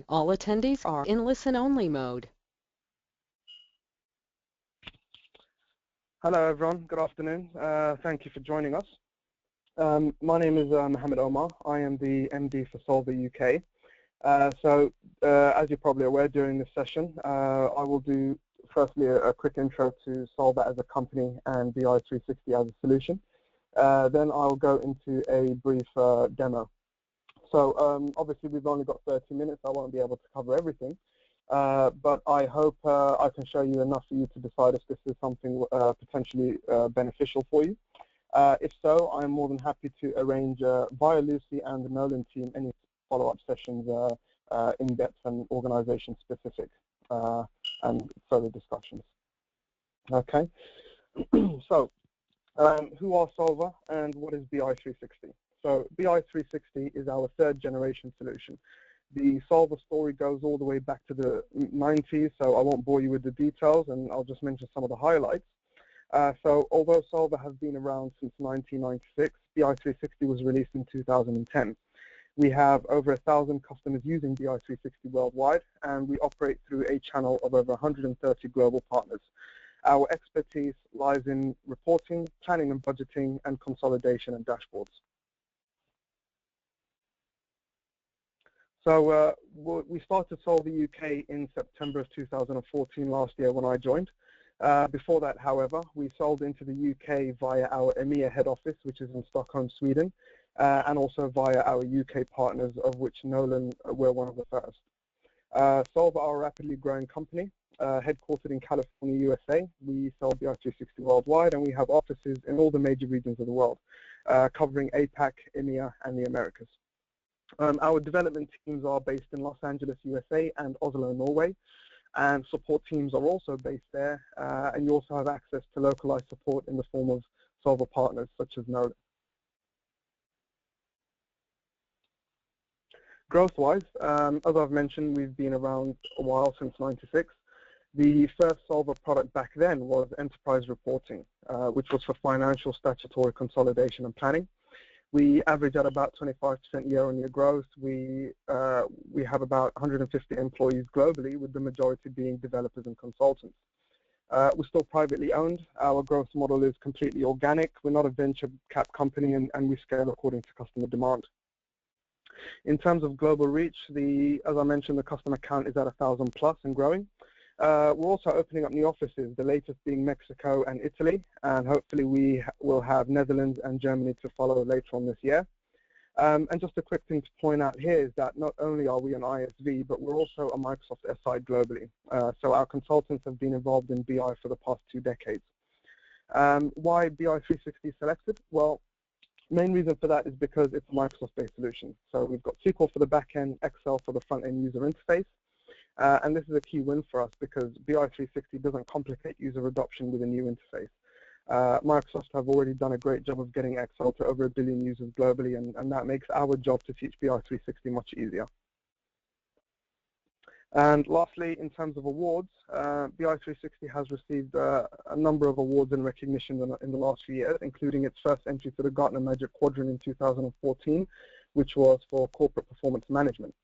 All attendees are in listen-only mode. Hello everyone, good afternoon. Thank you for joining us. My name is Mohammed Omar. I am the MD for Solver UK. As you're probably aware, during this session, I will do firstly a quick intro to Solver as a company and BI360 as a solution. Then I'll go into a brief demo. Obviously we've only got 30 minutes. I won't be able to cover everything. But I hope I can show you enough for you to decide if this is something potentially beneficial for you. If so, I'm more than happy to arrange via Lucy and the Nolan team any follow-up sessions in-depth and organization-specific and further discussions. Okay, so who are Solver and what is BI360? So BI360 is our third generation solution. The Solver story goes all the way back to the 90s, so I won't bore you with the details, and I'll just mention some of the highlights. So although Solver has been around since 1996, BI360 was released in 2010. We have over 1,000 customers using BI360 worldwide, and we operate through a channel of over 130 global partners. Our expertise lies in reporting, planning and budgeting, and consolidation and dashboards. So we started Solver UK in September of 2014 last year when I joined. Before that, however, we sold into the UK via our EMEA head office, which is in Stockholm, Sweden, and also via our UK partners, of which Nolan were one of the first. Solver are a rapidly growing company, headquartered in California, USA. We sell BI360 worldwide, and we have offices in all the major regions of the world, covering APAC, EMEA, and the Americas. Our development teams are based in Los Angeles, USA, and Oslo, Norway, and support teams are also based there, and you also have access to localized support in the form of Solver partners such as Nolan. Growth-wise, as I've mentioned, we've been around a while, since '96. The first Solver product back then was enterprise reporting, which was for financial, statutory consolidation and planning. We average at about 25% year-on-year growth. We have about 150 employees globally, with the majority being developers and consultants. We're still privately owned. Our growth model is completely organic. We're not a venture cap company, and we scale according to customer demand. In terms of global reach, as I mentioned, the customer count is at 1,000 plus and growing. We're also opening up new offices, the latest being Mexico and Italy, and hopefully we will have Netherlands and Germany to follow later on this year. And just a quick thing to point out here is that not only are we an ISV, but we're also a Microsoft SI globally. So our consultants have been involved in BI for the past 2 decades. Why BI360 selected? Well, main reason for that is because it's a Microsoft-based solution. So we've got SQL for the back-end, Excel for the front-end user interface. And this is a key win for us because BI360 doesn't complicate user adoption with a new interface. Microsoft have already done a great job of getting Excel to over 1 billion users globally, and that makes our job to teach BI360 much easier. And lastly, in terms of awards, BI360 has received a number of awards and recognition in the last few years, including its first entry to the Gartner Magic Quadrant in 2014, which was for corporate performance management.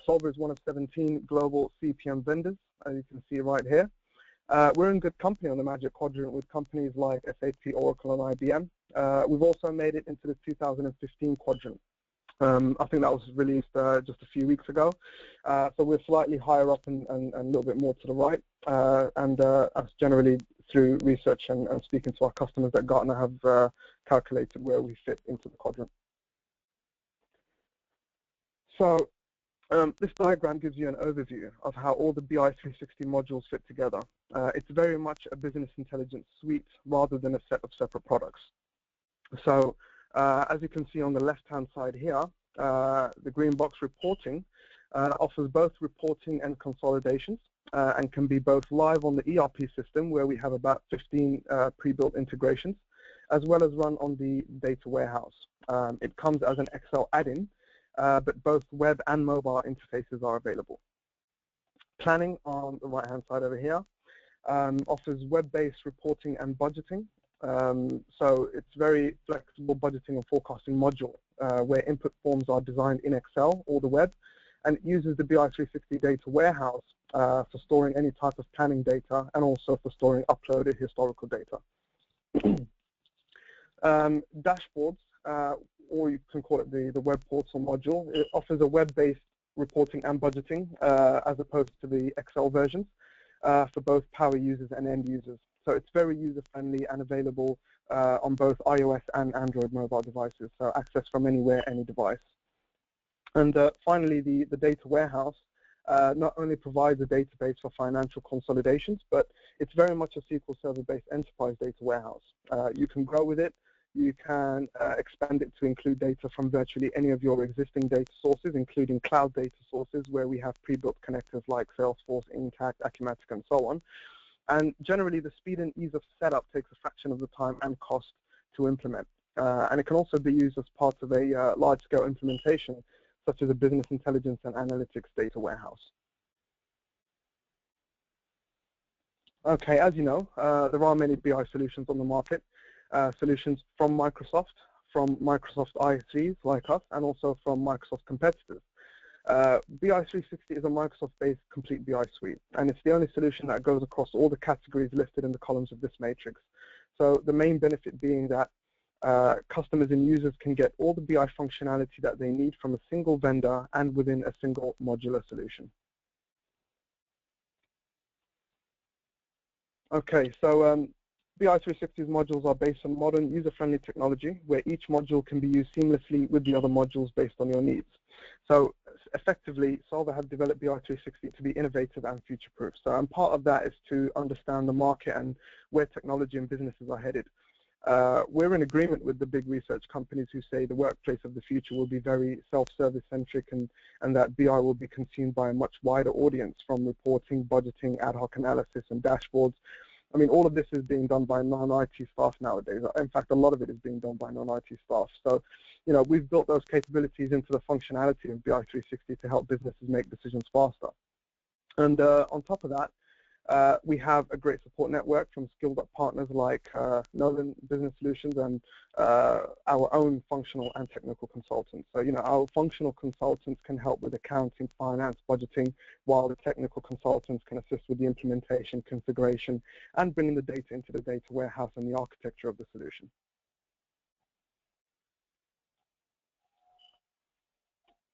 Solver is one of 17 global CPM vendors, as you can see right here. We're in good company on the Magic Quadrant with companies like SAP, Oracle, and IBM. We've also made it into the 2015 quadrant. I think that was released just a few weeks ago. So we're slightly higher up and a little bit more to the right. That's generally through research and speaking to our customers that Gartner have calculated where we fit into the quadrant. So this diagram gives you an overview of how all the BI360 modules fit together. It's very much a business intelligence suite rather than a set of separate products. So as you can see on the left-hand side here, the green box reporting offers both reporting and consolidations and can be both live on the ERP system, where we have about 15 pre-built integrations, as well as run on the data warehouse. It comes as an Excel add-in, but both web and mobile interfaces are available. Planning on the right-hand side over here offers web-based reporting and budgeting. So it's very flexible budgeting and forecasting module where input forms are designed in Excel or the web, and it uses the BI360 data warehouse for storing any type of planning data and also for storing uploaded historical data. Dashboards, or you can call it the web portal module, it offers a web-based reporting and budgeting as opposed to the Excel versions for both power users and end users. So it's very user-friendly and available on both iOS and Android mobile devices, so access from anywhere, any device. And finally, the data warehouse not only provides a database for financial consolidations, but it's very much a SQL Server-based enterprise data warehouse. You can grow with it. You can expand it to include data from virtually any of your existing data sources, including cloud data sources where we have pre-built connectors like Salesforce, Intact, Acumatica, and so on. And generally, the speed and ease of setup takes a fraction of the time and cost to implement. And it can also be used as part of a large-scale implementation, such as a business intelligence and analytics data warehouse. Okay, as you know, there are many BI solutions on the market, solutions from Microsoft ISVs like us, and also from Microsoft competitors. BI360 is a Microsoft-based complete BI suite, and it's the only solution that goes across all the categories listed in the columns of this matrix. So the main benefit being that customers and users can get all the BI functionality that they need from a single vendor and within a single modular solution. Okay, so BI360's modules are based on modern user-friendly technology where each module can be used seamlessly with the other modules based on your needs. So effectively, Solver have developed BI360 to be innovative and future-proof. So and part of that is to understand the market and where technology and businesses are headed. We're in agreement with the big research companies who say the workplace of the future will be very self-service centric and that BI will be consumed by a much wider audience from reporting, budgeting, ad hoc analysis, and dashboards. I mean, all of this is being done by non-IT staff nowadays. In fact, a lot of it is being done by non-IT staff. So, you know, we've built those capabilities into the functionality of BI360 to help businesses make decisions faster. And on top of that, we have a great support network from skilled partners like Nolan Business Solutions and our own functional and technical consultants. So, you know, our functional consultants can help with accounting, finance, budgeting, while the technical consultants can assist with the implementation, configuration, and bringing the data into the data warehouse and the architecture of the solution.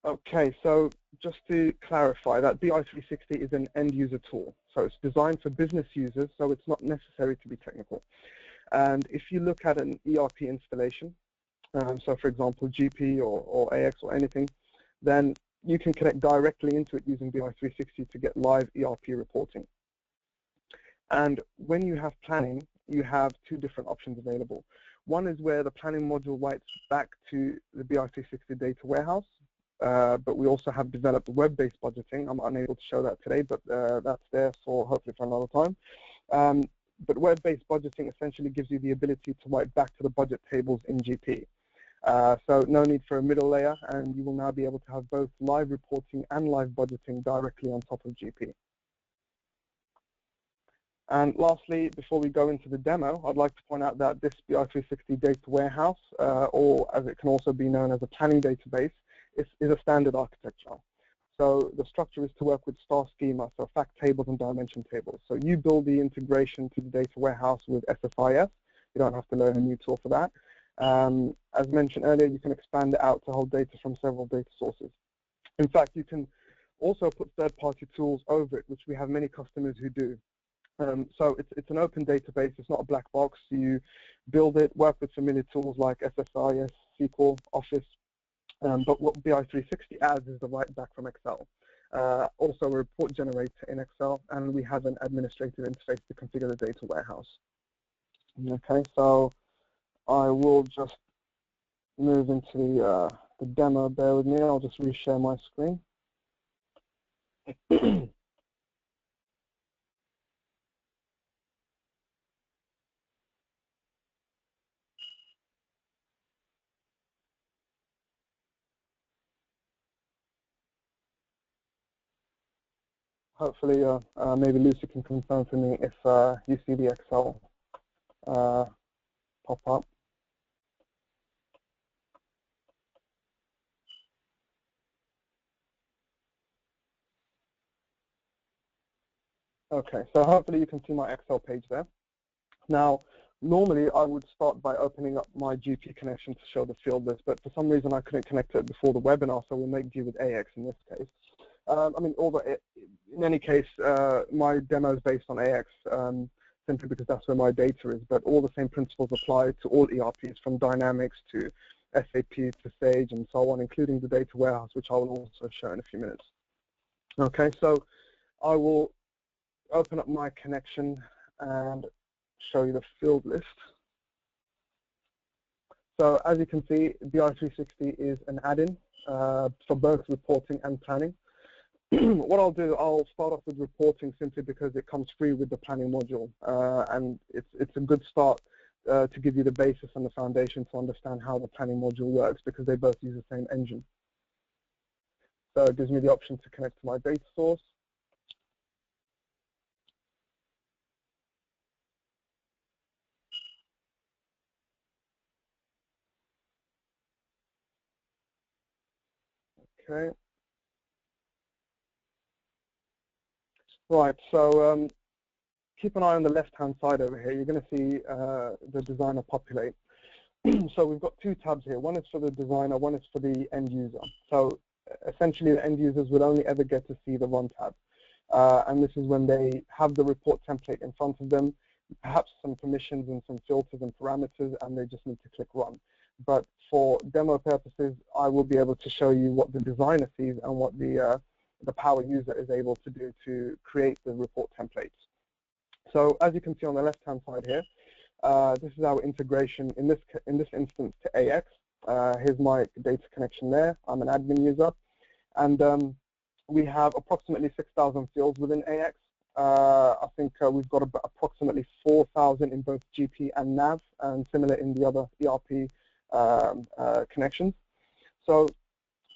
Okay, so just to clarify that BI360 is an end-user tool. So it's designed for business users, so it's not necessary to be technical. And if you look at an ERP installation, so for example, GP or AX or anything, then you can connect directly into it using BI360 to get live ERP reporting. And when you have planning, you have two different options available. One is where the planning module writes back to the BI360 data warehouse, but we also have developed web-based budgeting. I'm unable to show that today, but that's there for hopefully for another time. But web-based budgeting essentially gives you the ability to write back to the budget tables in GP. So no need for a middle layer, and you will now be able to have both live reporting and live budgeting directly on top of GP. And lastly, before we go into the demo, I'd like to point out that this BI360 data warehouse, or as it can also be known as a planning database, is a standard architecture. So the structure is to work with star schema, so fact tables and dimension tables. So you build the integration to the data warehouse with SSIS. You don't have to learn a new tool for that. As mentioned earlier, you can expand it out to hold data from several data sources. In fact, you can also put third-party tools over it, which we have many customers who do. So it's an open database. It's not a black box. You build it, work with familiar tools like SSIS, SQL, Office. But what BI360 adds is the write back from Excel. Also a report generator in Excel, and we have an administrative interface to configure the data warehouse. Okay, so I will just move into the demo. Bear with me. I'll just reshare my screen. Hopefully, maybe Lucy can confirm for me if you see the Excel pop up. Okay, so hopefully you can see my Excel page there. Now, normally I would start by opening up my GP connection to show the field list, but for some reason I couldn't connect it before the webinar, so we'll make do with AX in this case. In any case, my demo is based on AX simply because that's where my data is, but all the same principles apply to all ERPs, from Dynamics to SAP to Sage and so on, including the data warehouse, which I will also show in a few minutes. Okay, so I will open up my connection and show you the field list. So as you can see, BI360 is an add-in for both reporting and planning. What I'll do, I'll start off with reporting simply because it comes free with the planning module, and it's a good start to give you the basis and the foundation to understand how the planning module works, because they both use the same engine. So it gives me the option to connect to my data source. Okay. Right, so keep an eye on the left-hand side over here. You're going to see the designer populate. So we've got two tabs here. One is for the designer, one is for the end user. So essentially, the end users will only ever get to see the Run tab. And this is when they have the report template in front of them, perhaps some permissions and some filters and parameters, and they just need to click Run. But for demo purposes, I will be able to show you what the designer sees and what the power user is able to do to create the report templates. So as you can see on the left-hand side here, this is our integration in this instance to AX. Here's my data connection there. I'm an admin user, and we have approximately 6,000 fields within AX. I think we've got about approximately 4,000 in both GP and NAV, and similar in the other ERP connections. So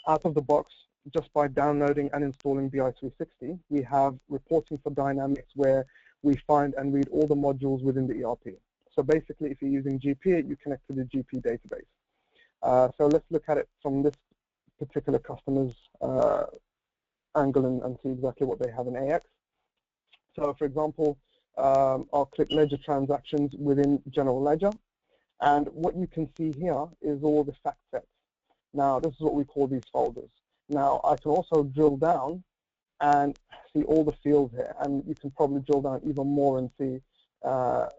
out of the box, just by downloading and installing BI360, we have reporting for Dynamics where we find and read all the modules within the ERP. So basically, if you're using GP, you connect to the GP database. So let's look at it from this particular customer's angle and see exactly what they have in AX. So for example, I'll click Ledger Transactions within General Ledger. And what you can see here is all the fact sets. Now, this is what we call these folders. Now, I can also drill down and see all the fields here. And you can probably drill down even more and see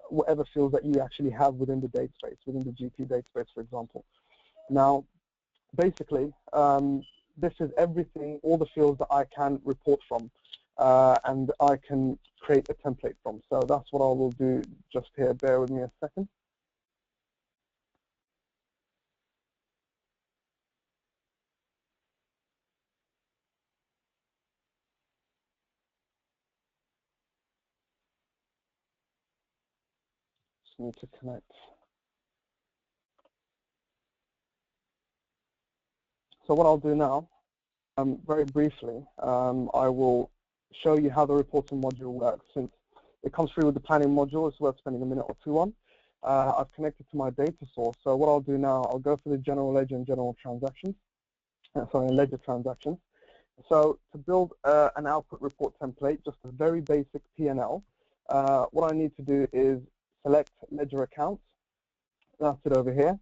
whatever fields that you actually have within the database, within the GP database, for example. Now, basically, this is everything, all the fields that I can report from, and I can create a template from. So that's what I will do just here. Bear with me a second. Just need to connect. So what I'll do now, very briefly, I will show you how the reporting module works. Since it comes through with the planning module, it's worth spending a minute or two on. I've connected to my data source. So what I'll do now, I'll go for the general ledger and general transactions. Ledger transactions. So to build an output report template, just a very basic P&L, what I need to do is select ledger accounts. That's it over here.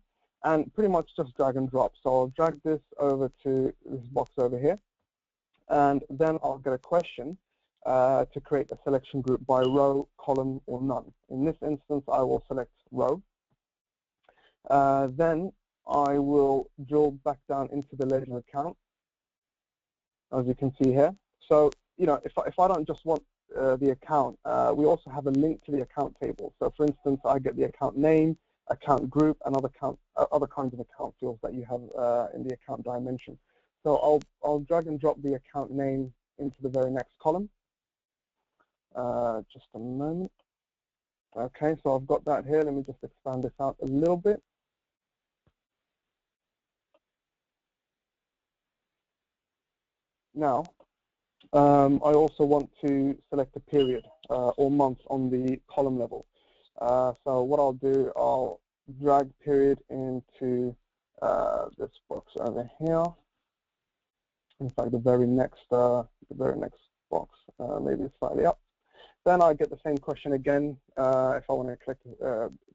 And pretty much just drag and drop. So I'll drag this over to this box over here. And then I'll get a question to create a selection group by row, column, or none. In this instance, I will select row. Then I will drill back down into the ledger account, as you can see here. So, you know, if I don't just want the account, we also have a link to the account table. So, for instance, I get the account name, account group, and other kinds of account fields that you have in the account dimension. So I'll drag and drop the account name into the very next column. Just a moment. Okay, so I've got that here. Let me just expand this out a little bit. Now, I also want to select a period or month on the column level. So what I'll do, I'll drag period into this box over here. In fact, the very next box, maybe slightly up. Then I get the same question again if I want to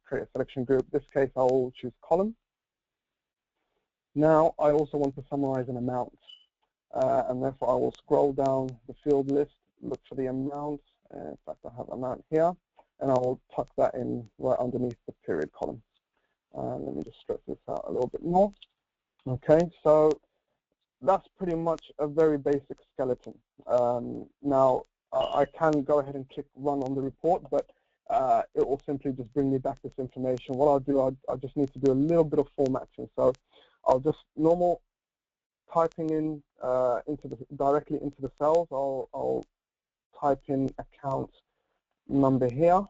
create a selection group. In this case, I will choose column. Now, I also want to summarize an amount, and therefore I will scroll down the field list, look for the amount. In fact, I have amount here, and I will tuck that in right underneath the period column. Let me just stretch this out a little bit more. Okay, so that's pretty much a very basic skeleton. Now, I can go ahead and click run on the report, but it will simply just bring me back this information. What I'll do, I just need to do a little bit of formatting. So I'll just normal typing in directly into the cells. I'll type in account number here.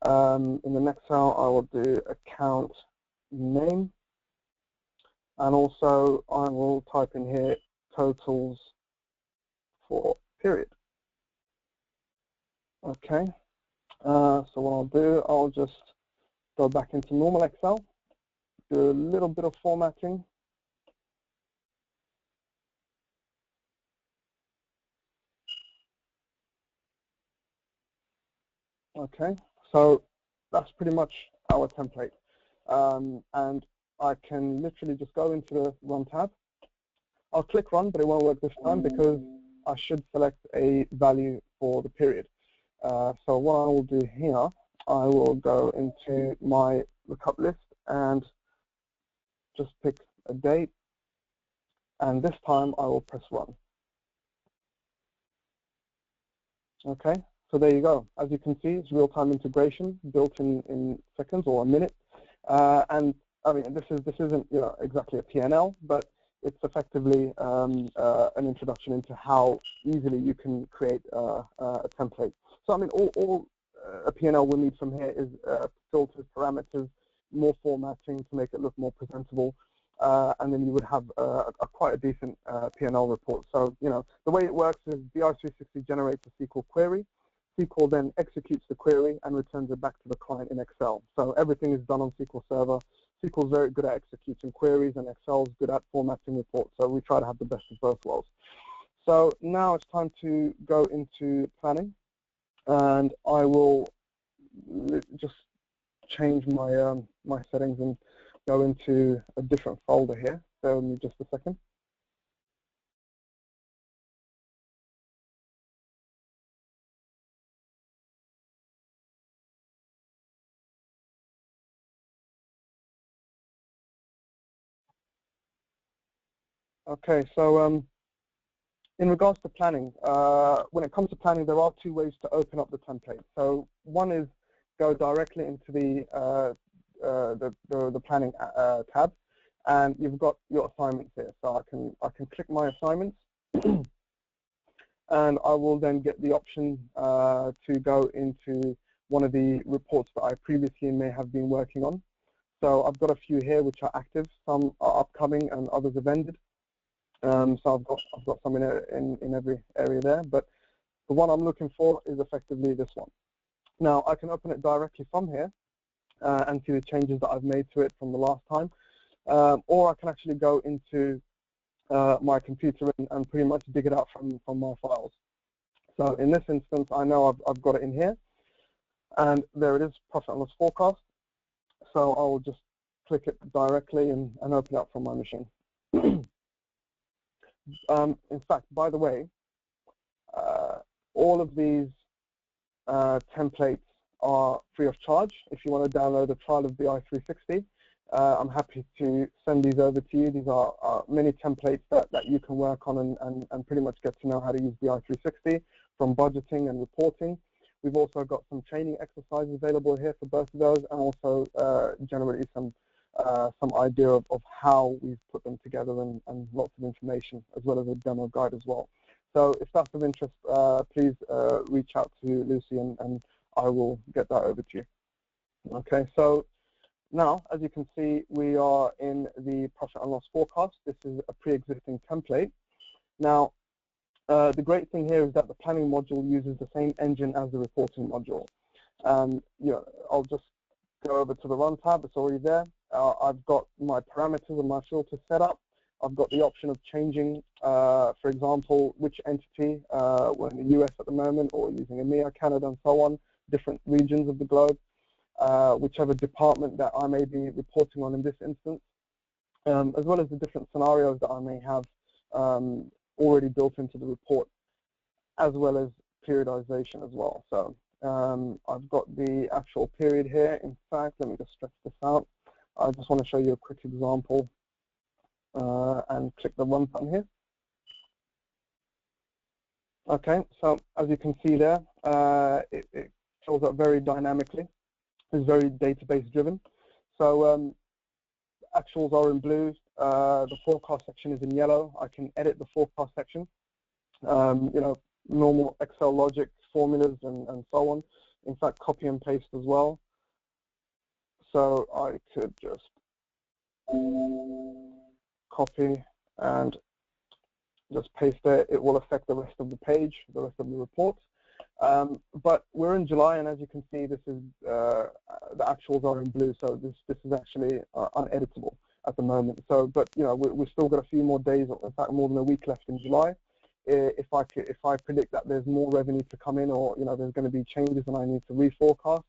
In the next cell, I will do account name, and also I will type in here totals for period. Okay, so what I'll do, I'll just go back into normal Excel, do a little bit of formatting. Okay, so that's pretty much our template. And I can literally just go into the Run tab. I'll click Run, but it won't work this time because I should select a value for the period. So what I will do here, I will go into my lookup list and just pick a date, and this time I will press Run. Okay, so there you go. As you can see, it's real-time integration built in seconds or a minute. And I mean, this isn't exactly a P&L, but it's effectively an introduction into how easily you can create a template. So I mean, all a P&L will need from here is filters, parameters, more formatting to make it look more presentable, and then you would have quite a decent P&L report. So the way it works is BI360 generates a SQL query. SQL then executes the query and returns it back to the client in Excel. So everything is done on SQL Server. SQL is very good at executing queries, and Excel is good at formatting reports. So we try to have the best of both worlds. So now it's time to go into planning, and I will just change my my settings and go into a different folder here. Bear with me just a second. Okay, so in regards to planning, when it comes to planning, there are two ways to open up the template. So one is go directly into the planning tab, and you've got your assignments here. So I can click my assignments, and I will then get the option to go into one of the reports that I previously may have been working on. So I've got a few here which are active, some are upcoming, and others have ended. So I've got some in every area there, but the one I'm looking for is effectively this one. Now I can open it directly from here and see the changes that I've made to it from the last time, or I can actually go into my computer and pretty much dig it out from my files. So in this instance, I know I've got it in here, and there it is, profit and loss forecast. So I'll just click it directly and open it up from my machine. In fact, by the way, all of these templates are free of charge. If you want to download a trial of BI360, I'm happy to send these over to you. These are many templates that you can work on and pretty much get to know how to use BI360 from budgeting and reporting. We've also got some training exercises available here for both of those, and also generally some idea of how we've put them together and lots of information, as well as a demo guide as well. So if that's of interest, please reach out to Lucy and I will get that over to you. Okay, so now, as you can see, we are in the profit and loss forecast. This is a pre-existing template. Now, the great thing here is that the planning module uses the same engine as the reporting module. I'll just go over to the Run tab. It's already there. I've got my parameters and my filters set up. I've got the option of changing, for example, which entity, we're in the US at the moment, or using EMEA, Canada, and so on, different regions of the globe, whichever department that I may be reporting on in this instance, as well as the different scenarios that I may have already built into the report, as well as periodization as well. So I've got the actual period here. In fact, let me just stretch this out. I just want to show you a quick example and click the run button here. Okay, so as you can see there, it shows up very dynamically. It's very database driven. So actuals are in blue. The forecast section is in yellow. I can edit the forecast section. You know, normal Excel logic, formulas, and so on. In fact, copy and paste as well. So I could just copy and just paste it. It will affect the rest of the page, the rest of the report. But we're in July, and as you can see, this is the actuals are in blue. So this is actually uneditable at the moment. So, but you know, we've still got a few more days, or in fact, more than a week left in July. If I predict that there's more revenue to come in, or you know, there's going to be changes and I need to reforecast,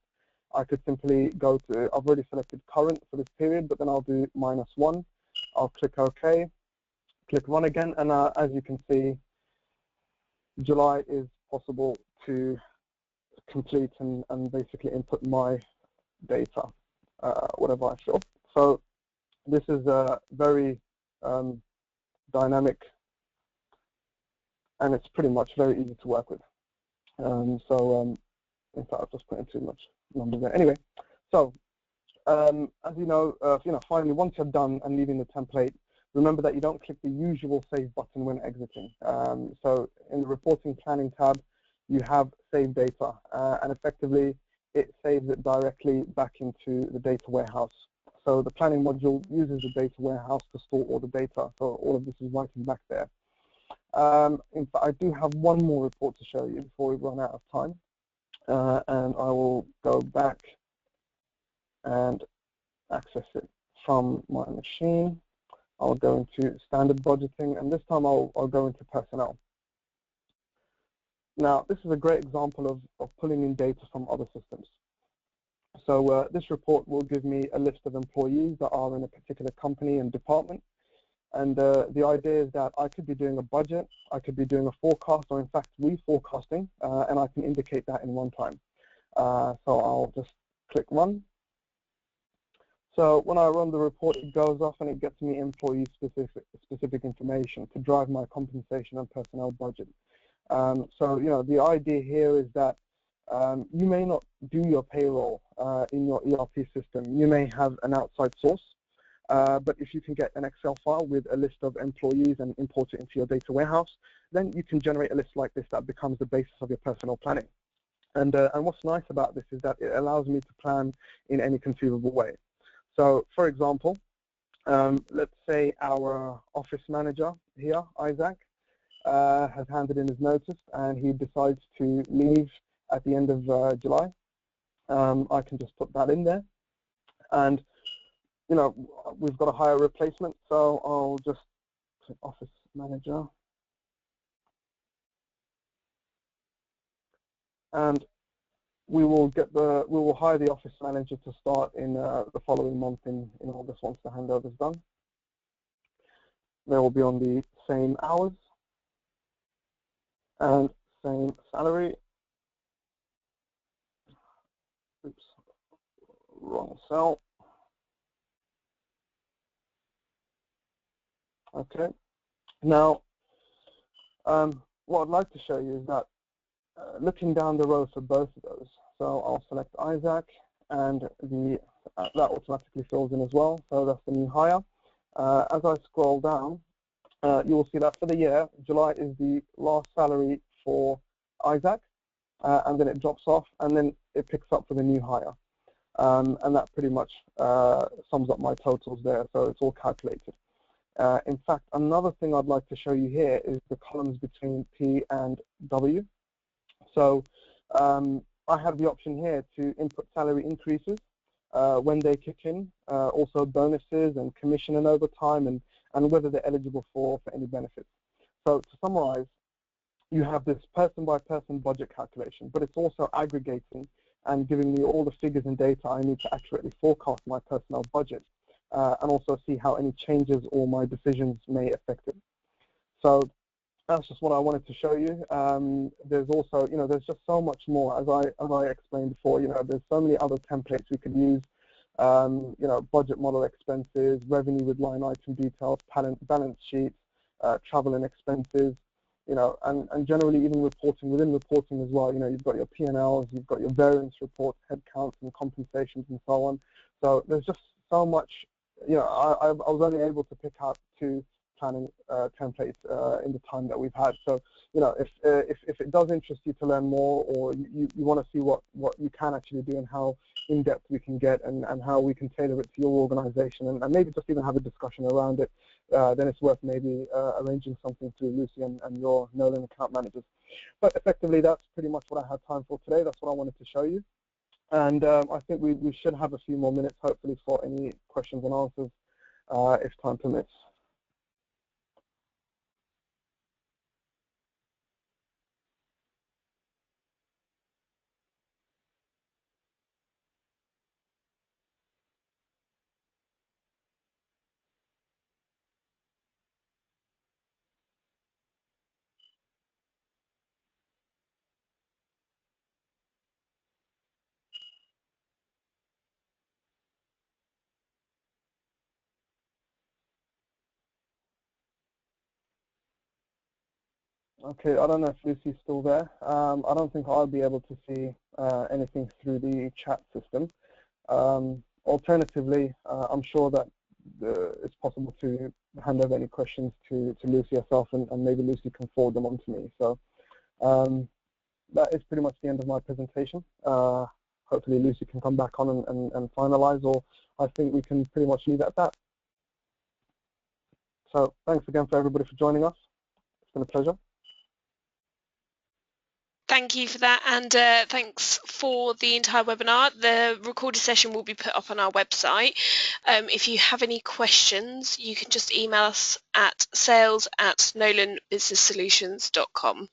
I could simply go to, I've already selected current for this period, but then I'll do -1. I'll click OK, click run again, and as you can see, July is possible to complete and basically input my data, whatever I feel. So this is a very dynamic, and it's pretty much very easy to work with. In fact, I've just put in too much numbers there. Anyway, so as you know, finally, once you're done and leaving the template, remember that you don't click the usual save button when exiting. So in the reporting planning tab, you have save data, and effectively it saves it directly back into the data warehouse. So the planning module uses the data warehouse to store all the data. So all of this is writing back there. In fact, I do have one more report to show you before we run out of time, and I will go back and access it from my machine. I'll go into standard budgeting, and this time I'll go into personnel. Now, this is a great example of pulling in data from other systems. So this report will give me a list of employees that are in a particular company and department. And the idea is that I could be doing a budget, I could be doing a forecast, or in fact reforecasting, and I can indicate that in one time. So I'll just click run. So when I run the report, it goes off and it gets me employee-specific information to drive my compensation and personnel budget. So you know, the idea here is that you may not do your payroll in your ERP system. You may have an outside source. But if you can get an Excel file with a list of employees and import it into your data warehouse, then you can generate a list like this that becomes the basis of your personnel planning. And what's nice about this is that it allows me to plan in any conceivable way. So, for example, let's say our office manager here, Isaac, has handed in his notice and he decides to leave at the end of July. I can just put that in there. And you know, we've got to hire a replacement, so I'll just click office manager. And we will hire the office manager to start in the following month in August once the handover is done. They will be on the same hours and same salary. Oops, wrong cell. Okay. Now, what I'd like to show you is that looking down the row for both of those, so I'll select Isaac, and that automatically fills in as well. So that's the new hire. As I scroll down, you will see that for the year, July is the last salary for Isaac, and then it drops off, and then it picks up for the new hire. And that pretty much sums up my totals there, so it's all calculated. In fact, another thing I'd like to show you here is the columns between P and W. So I have the option here to input salary increases when they kick in, also bonuses and commission and overtime and whether they're eligible for any benefits. So to summarize, you have this person-by-person budget calculation, but it's also aggregating and giving me all the figures and data I need to accurately forecast my personnel budget and also see how any changes or my decisions may affect it. So that's just what I wanted to show you. There's also, there's just so much more. As I explained before, there's so many other templates we could use. Budget model expenses, revenue with line item details, balance sheets, travel and expenses, and generally even reporting, within reporting as well, you've got your P&Ls, you've got your variance reports, headcounts and compensations and so on. So there's just so much, I was only able to pick out 2 planning templates in the time that we've had. So, if it does interest you to learn more, or you want to see what you can actually do and how in-depth we can get and how we can tailor it to your organization and maybe just even have a discussion around it, then it's worth maybe arranging something through Lucy and your Nolan account managers. But effectively, that's pretty much what I had time for today. That's what I wanted to show you. And I think we should have a few more minutes, hopefully, for any questions and answers if time permits. Okay, I don't know if Lucy's still there. I don't think I'll be able to see anything through the chat system. Alternatively, I'm sure that it's possible to hand over any questions to Lucy herself, and maybe Lucy can forward them on to me. So that is pretty much the end of my presentation. Hopefully Lucy can come back on and finalize, or I think we can pretty much leave it at that. So thanks again for everybody for joining us. It's been a pleasure. Thank you for that, and thanks for the entire webinar. The recorded session will be put up on our website. If you have any questions, you can just email us at sales@nolanbusinesssolutions.com.